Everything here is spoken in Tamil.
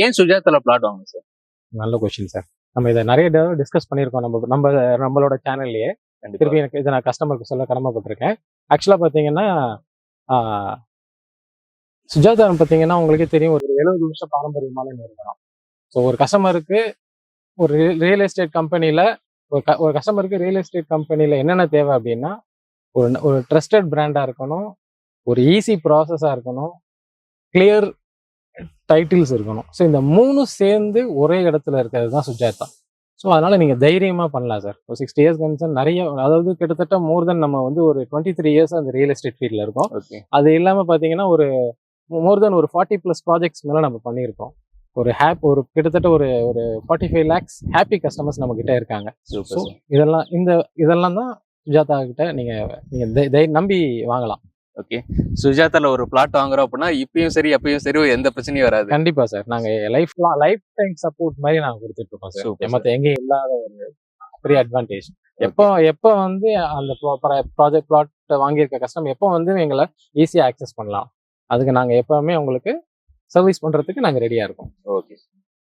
ஏன் சுஜாதால பிளாட் வாங்கணும் சார்? நல்ல கொஸ்டின் சார். நம்ம இதை நிறைய தடவை டிஸ்கஸ் பண்ணியிருக்கோம் நம்மளோட சேனல்லையே. திருப்பி எனக்கு இதை நான் கஸ்டமருக்கு சொல்ல கடமைப்பட்டிருக்கேன். ஆக்சுவலாக பார்த்தீங்கன்னா சுஜாதா பார்த்தீங்கன்னா உங்களுக்கே தெரியும், ஒரு 70 வருஷம் பாரம்பரியமான நிறுவனம். ஸோ ஒரு கஸ்டமருக்கு ஒரு ரியல் எஸ்டேட் கம்பெனியில் ஒரு கஸ்டமருக்கு ரியல் எஸ்டேட் கம்பெனியில் என்னென்ன தேவை அப்படின்னா, ஒரு ட்ரஸ்டட் பிராண்டாக இருக்கணும், ஒரு ஈஸி ப்ராசஸாக இருக்கணும், கிளியர் டைட்டில்ஸ் இருக்கணும். ஸோ இந்த 3 சேர்ந்து ஒரே இடத்துல இருக்கிறது தான் சுஜாதா. ஸோ அதனால நீங்கள் தைரியமாக பண்ணலாம் சார். ஒரு 60 இயர்ஸ் கன்சர்ன் நிறைய, அதாவது கிட்டத்தட்ட மோர் தென் நம்ம வந்து ஒரு 23 இயர்ஸ் அந்த ரியல் எஸ்டேட் ஃபீல்டில் இருக்கோம். அது இல்லாமல் பார்த்தீங்கன்னா ஒரு மோர் தென் ஒரு 40+ ப்ராஜெக்ட்ஸ் மேலே நம்ம பண்ணியிருக்கோம். ஒரு கிட்டத்தட்ட ஒரு 45 lakhs ஹாப்பி கஸ்டமர்ஸ் நம்ம கிட்ட இருக்காங்க. ஸோ இதெல்லாம் தான் சுஜாதா கிட்ட நீங்க நம்பி வாங்கலாம். ஓகே, சுஜாதால ஒரு பிளாட் வாங்குறோம் அப்படின்னா இப்பயும் சரி எப்பயும் சரி எந்த பிரச்சனையும் வராது. கண்டிப்பா சார். நாங்க லைஃப் டைம் சப்போர்ட் மாதிரி நாங்க கொடுத்துட்டு இருக்கோம் சார். மற்ற எங்கேயும் இல்லாத ஒரு பெரிய அட்வான்டேஜ். எப்போ வந்து அந்த ப்ராஜெக்ட் பிளாட் வாங்கியிருக்க கஸ்டமர் எப்போ வந்து எங்களை ஈஸியா ஆக்சஸ் பண்ணலாம், அதுக்கு நாங்க எப்பவுமே உங்களுக்கு சர்வீஸ் பண்றதுக்கு நாங்க ரெடியா இருக்கோம். ஓகே.